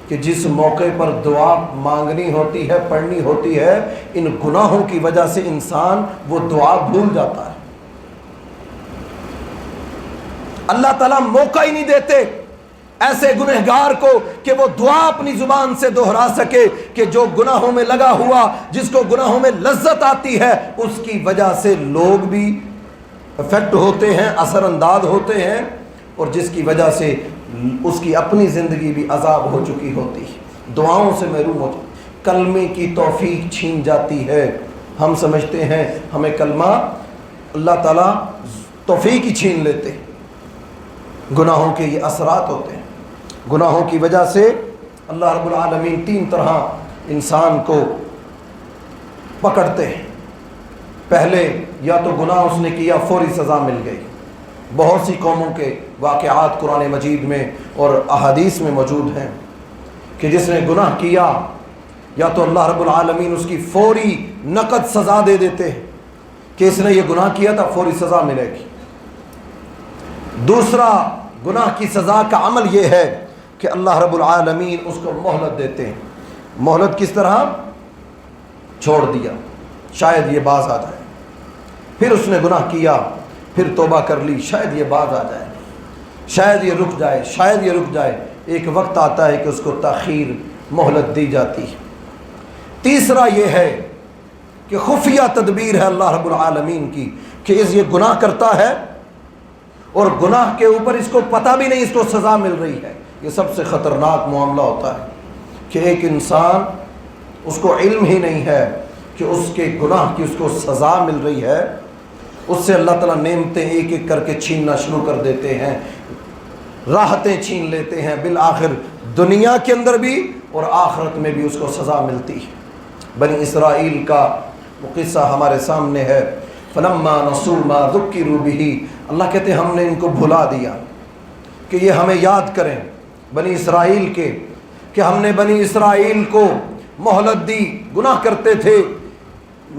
کہ جس موقع پر دعا مانگنی ہوتی ہے، پڑھنی ہوتی ہے، ان گناہوں کی وجہ سے انسان وہ دعا بھول جاتا ہے۔ اللہ تعالیٰ موقع ہی نہیں دیتے ایسے گنہگار کو کہ وہ دعا اپنی زبان سے دہرا سکے، کہ جو گناہوں میں لگا ہوا، جس کو گناہوں میں لذت آتی ہے، اس کی وجہ سے لوگ بھی افیکٹ ہوتے ہیں، اثر انداز ہوتے ہیں، اور جس کی وجہ سے اس کی اپنی زندگی بھی عذاب ہو چکی ہوتی ہے، دعاؤں سے محروم ہوتی، کلمے کی توفیق چھین جاتی ہے۔ ہم سمجھتے ہیں ہمیں کلمہ اللہ تعالیٰ توفیق ہی چھین لیتے، گناہوں کے یہ اثرات ہوتے ہیں۔ گناہوں کی وجہ سے اللہ رب العالمین تین طرح انسان کو پکڑتے ہیں۔ پہلے یا تو گناہ اس نے کیا فوری سزا مل گئی، بہت سی قوموں کے واقعات قرآن مجید میں اور احادیث میں موجود ہیں کہ جس نے گناہ کیا یا تو اللہ رب العالمین اس کی فوری نقد سزا دے دیتے ہیں کہ اس نے یہ گناہ کیا تھا، فوری سزا ملے گی۔ دوسرا گناہ کی سزا کا عمل یہ ہے کہ اللہ رب العالمین اس کو مہلت دیتے ہیں۔ مہلت کس طرح؟ چھوڑ دیا، شاید یہ باز آ جائے، پھر اس نے گناہ کیا، پھر توبہ کر لی، شاید یہ باز آ جائے، شاید یہ رک جائے، شاید یہ رک جائے، ایک وقت آتا ہے کہ اس کو تاخیر، مہلت دی جاتی ہے۔ تیسرا یہ ہے کہ خفیہ تدبیر ہے اللہ رب العالمین کی کہ یہ گناہ کرتا ہے اور گناہ کے اوپر اس کو پتہ بھی نہیں، اس کو سزا مل رہی ہے۔ یہ سب سے خطرناک معاملہ ہوتا ہے کہ ایک انسان، اس کو علم ہی نہیں ہے کہ اس کے گناہ کی اس کو سزا مل رہی ہے، اس سے اللہ تعالیٰ نعمتیں ایک ایک کر کے چھیننا شروع کر دیتے ہیں، راحتیں چھین لیتے ہیں، بالآخر دنیا کے اندر بھی اور آخرت میں بھی اس کو سزا ملتی ہے۔ بنی اسرائیل کا وہ قصہ ہمارے سامنے ہے، فلما نسوا ما ذکروا بہ، اللہ کہتے ہیں ہم نے ان کو بھلا دیا کہ یہ ہمیں یاد کریں، بنی اسرائیل کے، کہ ہم نے بنی اسرائیل کو مہلت دی، گناہ کرتے تھے،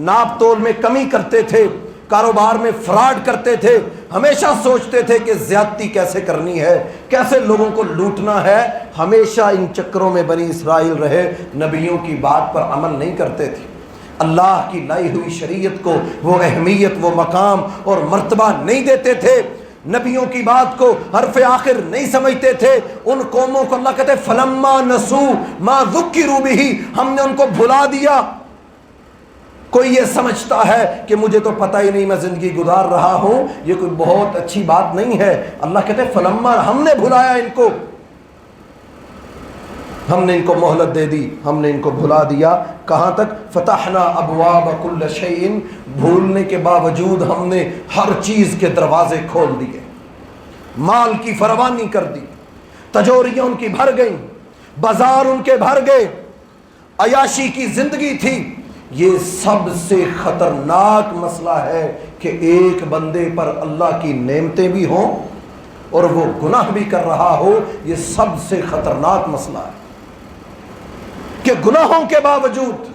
ناپ تول میں کمی کرتے تھے، کاروبار میں فراڈ کرتے تھے، ہمیشہ سوچتے تھے کہ زیادتی کیسے کرنی ہے، کیسے لوگوں کو لوٹنا ہے، ہمیشہ ان چکروں میں بنی اسرائیل رہے، نبیوں کی بات پر عمل نہیں کرتے تھے، اللہ کی لائی ہوئی شریعت کو وہ اہمیت، وہ مقام اور مرتبہ نہیں دیتے تھے، نبیوں کی بات کو حرف آخر نہیں سمجھتے تھے۔ ان قوموں کو اللہ کہتے فلما نسوا ما ذکروا بہ، ہم نے ان کو بھلا دیا۔ کوئی یہ سمجھتا ہے کہ مجھے تو پتہ ہی نہیں، میں زندگی گزار رہا ہوں، یہ کوئی بہت اچھی بات نہیں ہے۔ اللہ کہتے ہیں فلما، ہم نے بھلایا ان کو، ہم نے ان کو مہلت دے دی، ہم نے ان کو بھلا دیا۔ کہاں تک؟ فتحنا ابواب کل شیء، بھولنے کے باوجود ہم نے ہر چیز کے دروازے کھول دیے، مال کی فراوانی کر دی، تجوریاں ان کی بھر گئیں، بازار ان کے بھر گئے، عیاشی کی زندگی تھی۔ یہ سب سے خطرناک مسئلہ ہے کہ ایک بندے پر اللہ کی نعمتیں بھی ہوں اور وہ گناہ بھی کر رہا ہو، یہ سب سے خطرناک مسئلہ ہے کہ گناہوں کے باوجود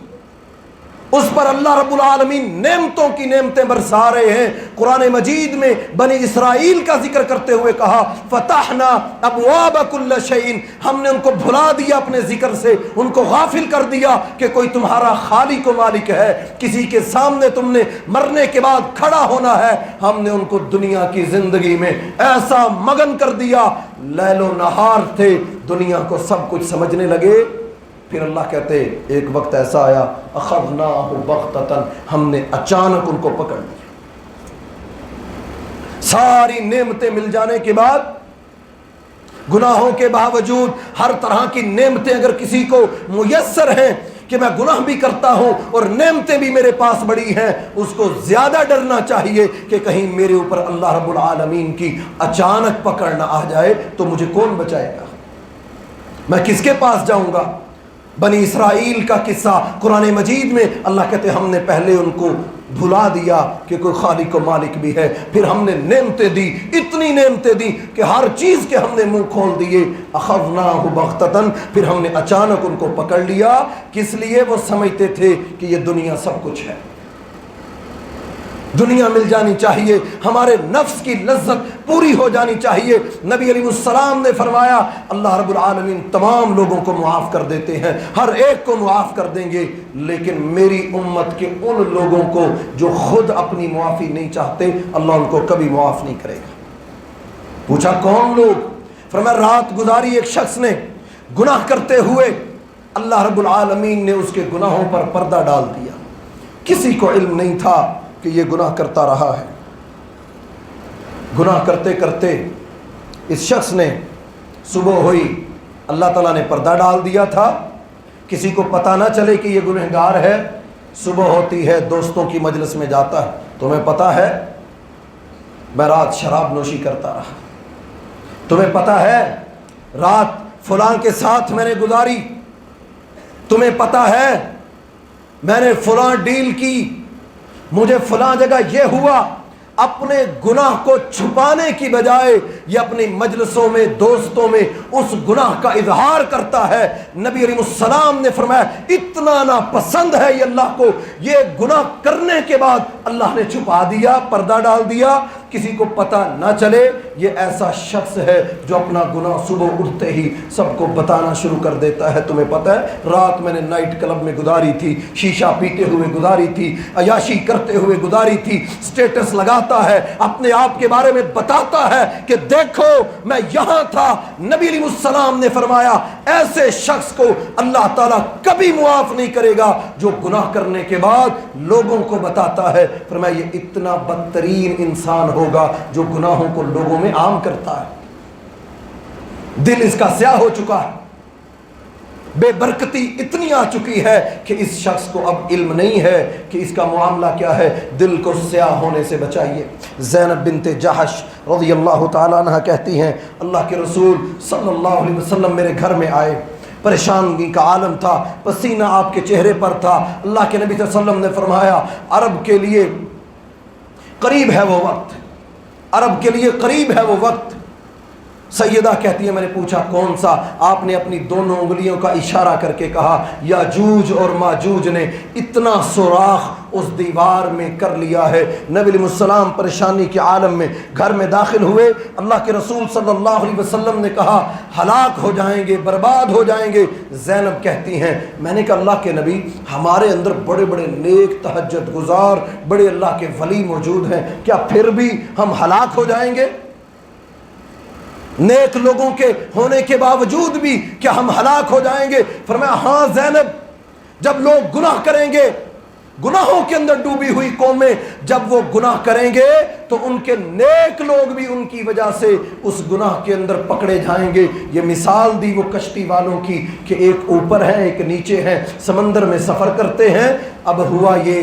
اس پر اللہ رب العالمین نعمتوں کی نعمتیں برسا رہے ہیں۔ قرآن مجید میں بنی اسرائیل کا ذکر کرتے ہوئے کہا فتحنا ابواب کل شیء، ہم نے ان کو بھلا دیا اپنے ذکر سے، ان کو غافل کر دیا کہ کوئی تمہارا خالق و مالک ہے، کسی کے سامنے تم نے مرنے کے بعد کھڑا ہونا ہے۔ ہم نے ان کو دنیا کی زندگی میں ایسا مگن کر دیا، لیل و نہار تھے، دنیا کو سب کچھ سمجھنے لگے۔ پھر اللہ کہتے ایک وقت ایسا آیا اخذناہ بغتۃ، ہم نے اچانک ان کو پکڑ لیا۔ ساری نعمتیں مل جانے کے بعد، گناہوں کے باوجود ہر طرح کی نعمتیں اگر کسی کو میسر ہیں کہ میں گناہ بھی کرتا ہوں اور نعمتیں بھی میرے پاس بڑی ہیں، اس کو زیادہ ڈرنا چاہیے کہ کہیں میرے اوپر اللہ رب العالمین کی اچانک پکڑ نہ آ جائے تو مجھے کون بچائے گا، میں کس کے پاس جاؤں گا۔ بنی اسرائیل کا قصہ قرآن مجید میں اللہ کہتے ہم نے پہلے ان کو بھلا دیا کہ کوئی خالق و مالک بھی ہے، پھر ہم نے نعمتیں دی، اتنی نعمتیں دی کہ ہر چیز کے ہم نے منہ کھول دیے۔ اخذناہ بغتۃ، پھر ہم نے اچانک ان کو پکڑ لیا۔ کس لیے؟ وہ سمجھتے تھے کہ یہ دنیا سب کچھ ہے، دنیا مل جانی چاہیے، ہمارے نفس کی لذت پوری ہو جانی چاہیے۔ نبی علیہ السلام نے فرمایا اللہ رب العالمین تمام لوگوں کو معاف کر دیتے ہیں، ہر ایک کو معاف کر دیں گے، لیکن میری امت کے ان لوگوں کو جو خود اپنی معافی نہیں چاہتے، اللہ ان کو کبھی معاف نہیں کرے گا۔ پوچھا کون لوگ؟ فرمایا رات گزاری ایک شخص نے گناہ کرتے ہوئے، اللہ رب العالمین نے اس کے گناہوں پر پردہ ڈال دیا، کسی کو علم نہیں تھا کہ یہ گناہ کرتا رہا ہے۔ گناہ کرتے کرتے اس شخص نے، صبح ہوئی اللہ تعالیٰ نے پردہ ڈال دیا تھا، کسی کو پتہ نہ چلے کہ یہ گنہگار ہے۔ صبح ہوتی ہے، دوستوں کی مجلس میں جاتا ہے، تمہیں پتہ ہے میں رات شراب نوشی کرتا رہا، تمہیں پتہ ہے رات فلاں کے ساتھ میں نے گزاری، تمہیں پتہ ہے میں نے فلاں ڈیل کی، مجھے فلاں جگہ یہ ہوا۔ اپنے گناہ کو چھپانے کی بجائے یہ اپنی مجلسوں میں، دوستوں میں اس گناہ کا اظہار کرتا ہے۔ نبی علیہ السلام نے فرمایا اتنا ناپسند ہے یہ اللہ کو، یہ گناہ کرنے کے بعد اللہ نے چھپا دیا، پردہ ڈال دیا، کسی کو پتہ نہ چلے۔ یہ ایسا شخص ہے جو اپنا گناہ صبح اٹھتے ہی سب کو بتانا شروع کر دیتا ہے، تمہیں پتہ ہے رات میں نے نائٹ کلب میں گزاری تھی، شیشہ پیتے ہوئے گزاری تھی، عیاشی کرتے ہوئے گزاری تھی، سٹیٹس لگاتا ہے، اپنے آپ کے بارے میں بتاتا ہے کہ دیکھو میں یہاں تھا۔ نبی علیہ السلام نے فرمایا ایسے شخص کو اللہ تعالیٰ کبھی معاف نہیں کرے گا جو گناہ کرنے کے بعد لوگوں کو بتاتا ہے۔ فرمایا یہ اتنا بدترین انسان ہوگا جو گناہوں کو لوگوں میں عام کرتا ہے، دل اس کا سیاہ ہو چکا ہے، بے برکتی اتنی آ چکی ہے کہ اس شخص کو اب علم نہیں ہے کہ اس کا معاملہ کیا ہے۔ دل کو سیاہ ہونے سے بچائیے۔ زینب بنت جحش رضی اللہ تعالیٰ عنہ کہتی ہیں اللہ کے رسول صلی اللہ علیہ وسلم میرے گھر میں آئے، پریشانی کا عالم تھا، پسینہ آپ کے چہرے پر تھا۔ اللہ کے نبی صلی اللہ علیہ وسلم نے فرمایا عرب کے لیے قریب ہے وہ وقت، عرب کے لیے قریب ہے وہ وقت۔ سیدہ کہتی ہے میں نے پوچھا کون سا؟ آپ نے اپنی دونوں انگلیوں کا اشارہ کر کے کہا یاجوج اور ماجوج نے اتنا سوراخ اس دیوار میں کر لیا ہے۔ نبی علیہ السلام پریشانی کے عالم میں گھر میں داخل ہوئے، اللہ کے رسول صلی اللہ علیہ وسلم نے کہا ہلاک ہو جائیں گے، برباد ہو جائیں گے۔ زینب کہتی ہیں میں نے کہا اللہ کے نبی ہمارے اندر بڑے بڑے نیک تہجد گزار بڑے اللہ کے ولی موجود ہیں، کیا پھر بھی ہم ہلاک ہو جائیں گے؟ نیک لوگوں کے ہونے کے باوجود بھی کیا ہم ہلاک ہو جائیں گے؟ فرمایا ہاں زینب، جب لوگ گناہ کریں گے، گناہوں کے اندر ڈوبی ہوئی قومیں جب وہ گناہ کریں گے تو ان کے نیک لوگ بھی ان کی وجہ سے اس گناہ کے اندر پکڑے جائیں گے۔ یہ مثال دی وہ کشتی والوں کی کہ ایک اوپر ہے ایک نیچے ہے، سمندر میں سفر کرتے ہیں۔ اب ہوا یہ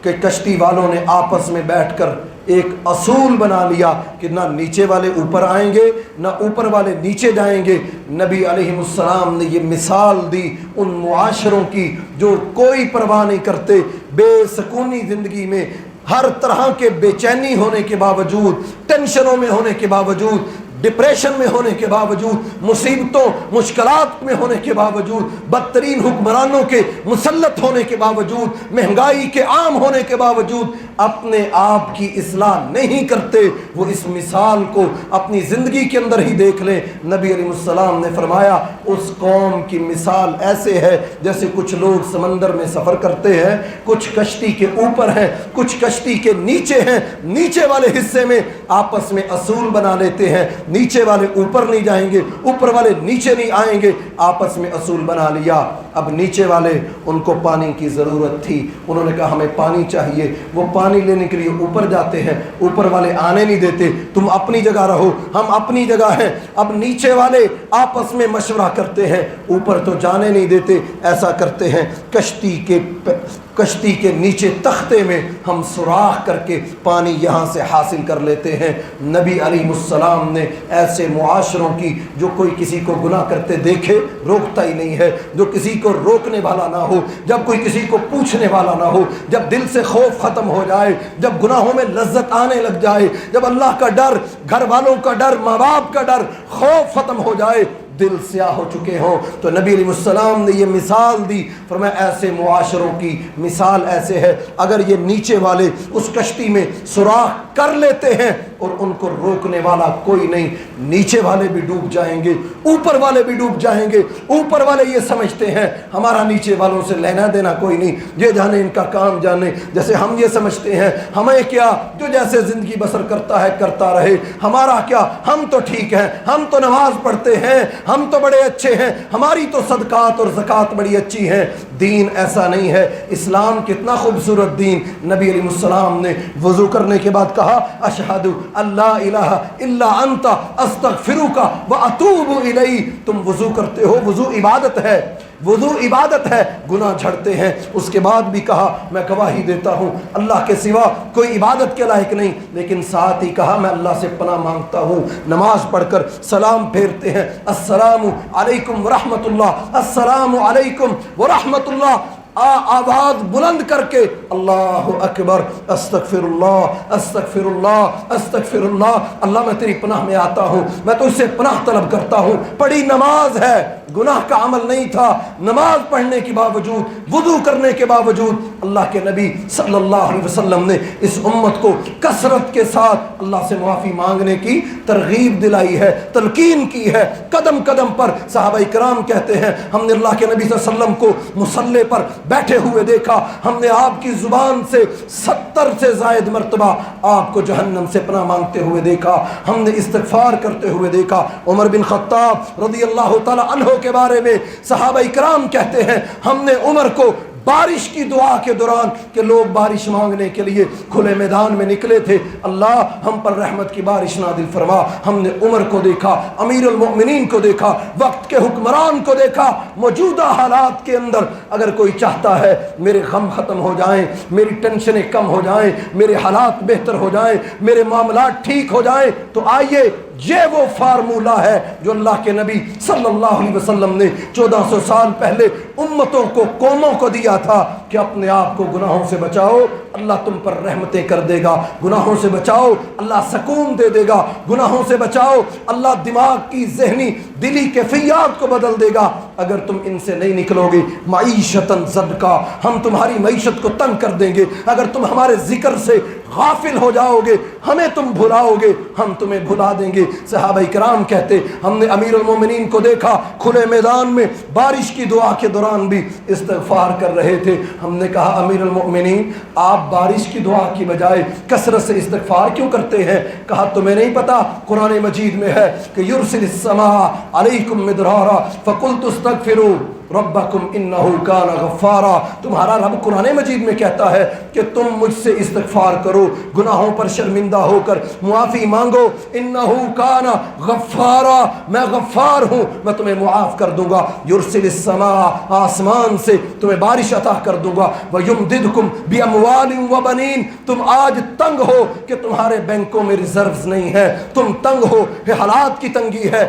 کہ کشتی والوں نے آپس میں بیٹھ کر ایک اصول بنا لیا کہ نہ نیچے والے اوپر آئیں گے نہ اوپر والے نیچے جائیں گے۔ نبی علیہ السلام نے یہ مثال دی ان معاشروں کی جو کوئی پرواہ نہیں کرتے، بے سکونی زندگی میں، ہر طرح کے بے چینی ہونے کے باوجود، ٹینشنوں میں ہونے کے باوجود، ڈپریشن میں ہونے کے باوجود، مصیبتوں مشکلات میں ہونے کے باوجود، بدترین حکمرانوں کے مسلط ہونے کے باوجود، مہنگائی کے عام ہونے کے باوجود اپنے آپ کی اصلاح نہیں کرتے۔ وہ اس مثال کو اپنی زندگی کے اندر ہی دیکھ لیں۔ نبی علیہ السلام نے فرمایا اس قوم کی مثال ایسے ہے جیسے کچھ لوگ سمندر میں سفر کرتے ہیں، کچھ کشتی کے اوپر ہیں کچھ کشتی کے نیچے ہیں، نیچے والے حصے میں آپس میں اصول بنا لیتے ہیں، نیچے والے اوپر نہیں جائیں گے، اوپر والے نیچے نہیں آئیں گے، آپس میں اصول بنا لیا۔ اب نیچے والے ان کو پانی کی ضرورت تھی، انہوں نے کہا ہمیں پانی چاہیے، وہ پانی لینے کے لیے اوپر جاتے ہیں، اوپر والے آنے نہیں دیتے، تم اپنی جگہ رہو ہم اپنی جگہ ہیں۔ اب نیچے والے آپس میں مشورہ کرتے ہیں، اوپر تو جانے نہیں دیتے، ایسا کرتے ہیں کشتی کے نیچے تختے میں ہم سوراخ کر کے پانی یہاں سے حاصل کر لیتے ہیں۔ نبی علیہ السلام نے ایسے معاشروں کی جو کوئی کسی کو گناہ کرتے دیکھے روکتا ہی نہیں ہے، جو کسی کو روکنے والا نہ ہو، جب کوئی کسی کو پوچھنے والا نہ ہو، جب دل سے خوف ختم ہو جائے، جب گناہوں میں لذت آنے لگ جائے، جب اللہ کا ڈر، گھر والوں کا ڈر، ماں باپ کا ڈر، خوف ختم ہو جائے، دل سیاہ ہو چکے ہوں، تو نبی علیہ السلام نے یہ مثال دی۔ فرمایا ایسے معاشروں کی مثال ایسے ہے، اگر یہ نیچے والے اس کشتی میں سوراخ کر لیتے ہیں اور ان کو روکنے والا کوئی نہیں، نیچے والے بھی ڈوب جائیں گے، اوپر والے بھی ڈوب جائیں گے۔ اوپر والے یہ سمجھتے ہیں ہمارا نیچے والوں سے لینا دینا کوئی نہیں، یہ جانے ان کا کام جانے، جیسے ہم یہ سمجھتے ہیں ہمیں کیا، جو جیسے زندگی بسر کرتا ہے کرتا رہے، ہمارا کیا، ہم تو ٹھیک ہیں، ہم تو نماز پڑھتے ہیں، ہم تو بڑے اچھے ہیں، ہماری تو صدقات اور زکوٰۃ بڑی اچھی ہیں۔ دین ایسا نہیں ہے۔ اسلام کتنا خوبصورت دین۔ نبی علیہ السلام نے وضو کرنے کے بعد کہا اشہد اللہ الہ الا انت استغفرک واتوب الیک۔ تم وضو کرتے ہو، وضو عبادت ہے، وضو عبادت ہے، گناہ جھڑتے ہیں۔ اس کے بعد بھی کہا میں گواہی دیتا ہوں اللہ کے سوا کوئی عبادت کے لائق نہیں، لیکن ساتھ ہی کہا میں اللہ سے پناہ مانگتا ہوں۔ نماز پڑھ کر سلام پھیرتے ہیں، السلام علیکم ورحمۃ اللہ، السلام علیکم ورحمۃ اللہ، آواز بلند کر کے اللہ اکبر، استغفر اللہ استغفر اللہ استغفر اللہ، اللہ میں تیری پناہ میں آتا ہوں، میں تو اس سے پناہ طلب کرتا ہوں۔ پڑھی نماز ہے، گناہ کا عمل نہیں تھا، نماز پڑھنے کے باوجود، وضو کرنے کے باوجود اللہ کے نبی صلی اللہ علیہ وسلم نے اس امت کو کثرت کے ساتھ اللہ سے معافی مانگنے کی ترغیب دلائی ہے، تلقین کی ہے۔ قدم قدم پر صحابہ کرام کہتے ہیں ہم نے اللہ کے نبی صلی اللہ علیہ وسلم کو مصلی پر بیٹھے ہوئے دیکھا، ہم نے آپ کی زبان سے 70 سے زائد مرتبہ آپ کو جہنم سے پناہ مانگتے ہوئے دیکھا، ہم نے استغفار کرتے ہوئے دیکھا۔ عمر بن خطاب رضی اللہ تعالی عنہ کے بارے میں صحابہ اکرام کہتے ہیں ہم نے عمر کو بارش کی دعا کے دوران کہ لوگ بارش مانگنے کے لیے کھلے میدان میں نکلے تھے، اللہ ہم پر رحمت کی بارش نازل فرما، ہم نے عمر کو دیکھا، امیر المؤمنین کو دیکھا، وقت کے حکمران کو دیکھا۔ موجودہ حالات کے اندر اگر کوئی چاہتا ہے میرے غم ختم ہو جائیں، میری ٹینشنیں کم ہو جائیں، میرے حالات بہتر ہو جائیں، میرے معاملات ٹھیک ہو جائیں، تو آئیے یہ وہ فارمولہ ہے جو اللہ کے نبی صلی اللہ علیہ وسلم نے 1400 سال پہلے امتوں کو، قوموں کو دیا تھا کہ اپنے آپ کو گناہوں سے بچاؤ، اللہ تم پر رحمتیں کر دے گا، گناہوں سے بچاؤ اللہ سکون دے دے گا، گناہوں سے بچاؤ اللہ دماغ کی ذہنی دلی کیفیات کو بدل دے گا۔ اگر تم ان سے نہیں نکلو گے معیشتاً ضدقا، ہم تمہاری معیشت کو تنگ کر دیں گے، اگر تم ہمارے ذکر سے غافل ہو جاؤ گے، ہمیں تم بھلاؤ گے، ہم تمہیں بھلا دیں گے۔ صحابہ کرام کہتے ہم نے امیر المومنین کو دیکھا کھلے میدان میں بارش کی دعا کے دوران بھی استغفار کر رہے تھے۔ ہم نے کہا امیر المومنین آپ بارش کی دعا کی بجائے کثرت سے استغفار کیوں کرتے ہیں؟ کہا تمہیں نہیں پتا قرآن مجید میں ہے کہ یرسل السماء علیکم مدرارا فقلت استغفروا ربکم انہ کان غفارا، تمہارا رب قرآن مجید میں کہتا ہے کہ تم مجھ سے استغفار کرو، گناہوں پر شرمندہ ہو کر معافی مانگو، انہ کان غفارا، میں غفار ہوں، میں تمہیں معاف کر دوں گا، یرسل السماء، آسمان سے تمہیں بارش عطا کر دوں گا، ویمددکم باموال وبنین، تم آج تنگ ہو کہ تمہارے بینکوں میں ریزروز نہیں ہے، تم تنگ ہو کہ حالات کی تنگی ہے،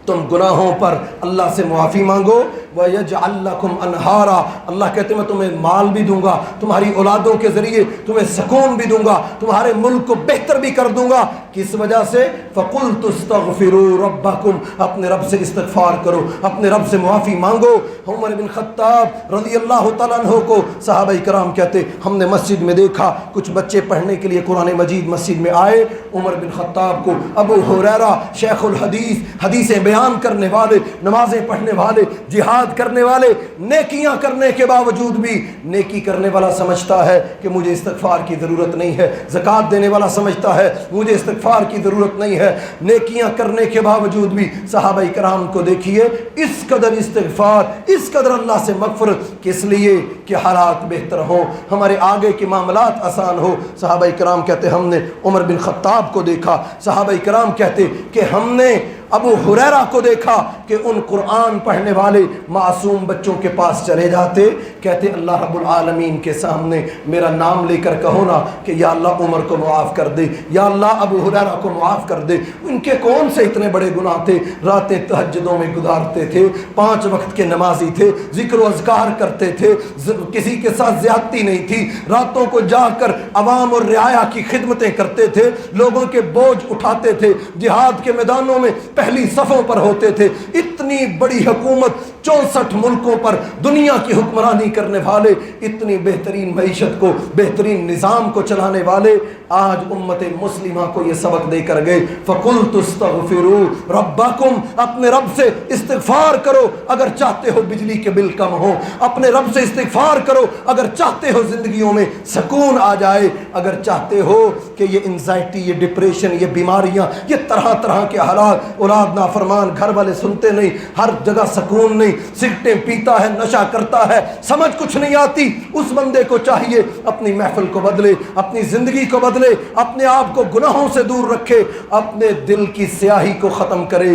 تم گناہوں پر اللہ سے معافی مانگو، وَيَجْعَلْ لَكُمْ أَنْهَارًا، اللہ کہتے ہیں میں تمہیں مال بھی دوں گا، تمہاری اولادوں کے ذریعے تمہیں سکون بھی دوں گا، تمہارے ملک کو بہتر بھی کر دوں گا۔ کس وجہ سے؟ فَقُلْتُ اسْتَغْفِرُوا رَبَّكُمْ، اپنے رب سے استغفار کرو، اپنے رب سے معافی مانگو۔ عمر بن خطاب رضی اللہ تعالیٰ عنہ کو صحابہ کرام کہتے ہم نے مسجد میں دیکھا کچھ بچے پڑھنے کے لیے قرآن مجید مسجد میں آئے، عمر بن خطاب کو ابو ہریرہ شیخ الحدیث، حدیثیں بیان کرنے والے، نمازیں پڑھنے والے، جہاد کرنے والے، نیکیاں کرنے کے باوجود بھی نیکی کرنے والا سمجھتا ہے کہ مجھے استغفار کی ضرورت نہیں ہے، زکوٰۃ دینے والا سمجھتا ہے مجھے استغفار کی ضرورت نہیں ہے، نیکیاں کرنے کے باوجود بھی صحابہ کرام کو دیکھیے اس قدر استغفار، اس قدر اللہ سے مغفرت، کس لیے کہ حالات بہتر ہوں، ہمارے آگے کے معاملات آسان ہو۔ صحابہ کرام کہتے ہم نے عمر بن خطاب کو دیکھا، صحابہ کرام کہتے کہ ہم نے ابو ہریرہ کو دیکھا کہ ان قرآن پڑھنے والے معصوم بچوں کے پاس چلے جاتے، کہتے اللہ رب العالمین کے سامنے میرا نام لے کر کہو نا کہ یا اللہ عمر کو معاف کر دے، یا اللہ ابو ہریرہ کو معاف کر دے، ان کے کون سے اتنے بڑے گناہ تھے، راتیں تہجدوں میں گزارتے تھے، 5 وقت کے نمازی تھے، ذکر و اذکار کرتے تھے، کسی کے ساتھ زیادتی نہیں تھی، راتوں کو جا کر عوام اور رعایا کی خدمتیں کرتے تھے، لوگوں کے بوجھ اٹھاتے تھے، جہاد کے میدانوں میں پہلی صفوں پر ہوتے تھے، اتنی بڑی حکومت 64 ملکوں پر دنیا کی حکمرانی کرنے والے، اتنی بہترین معیشت کو، بہترین نظام کو چلانے والے، آج امت مسلمہ کو یہ سبق دے کر گئے فَقُلْتُ اسْتَغْفِرُوا رَبَّكُمْ، اپنے رب سے استغفار کرو اگر چاہتے ہو بجلی کے بل کم ہو، اپنے رب سے استغفار کرو اگر چاہتے ہو زندگیوں میں سکون آ جائے، اگر چاہتے ہو کہ یہ انزائٹی، یہ ڈپریشن، یہ بیماریاں، یہ طرح طرح کے حالات، اولاد نافرمان، گھر والے سنتے نہیں، ہر جگہ سکون نہیں، سگریٹیں پیتا ہے، نشہ کرتا ہے، سمجھ کچھ نہیں آتی، اس بندے کو چاہیے اپنی محفل کو بدلے، اپنی زندگی کو بدلے، اپنے آپ کو گناہوں سے دور رکھے، اپنے دل کی سیاہی کو ختم کرے۔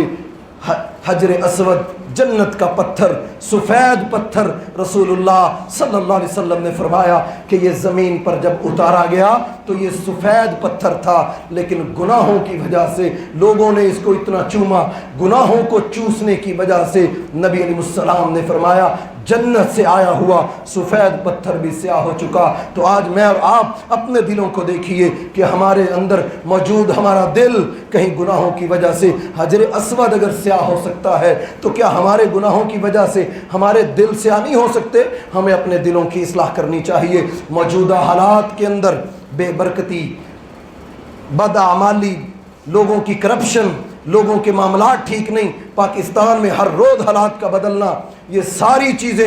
حجر اسود جنت کا پتھر، سفید پتھر، رسول اللہ صلی اللہ علیہ وسلم نے فرمایا کہ یہ زمین پر جب اتارا گیا تو یہ سفید پتھر تھا، لیکن گناہوں کی وجہ سے لوگوں نے اس کو اتنا چوما، گناہوں کو چوسنے کی وجہ سے نبی علیہ السلام نے فرمایا جنت سے آیا ہوا سفید پتھر بھی سیاہ ہو چکا۔ تو آج میں اور آپ اپنے دلوں کو دیکھیے کہ ہمارے اندر موجود ہمارا دل کہیں گناہوں کی وجہ سے، حجر اسود اگر سیاہ ہو سکتا ہے تو کیا ہمارے گناہوں کی وجہ سے ہمارے دل سیاہ نہیں ہو سکتے؟ ہمیں اپنے دلوں کی اصلاح کرنی چاہیے۔ موجودہ حالات کے اندر بے برکتی، بدعمالی، لوگوں کی کرپشن، لوگوں کے معاملات ٹھیک نہیں، پاکستان میں ہر روز حالات کا بدلنا، یہ ساری چیزیں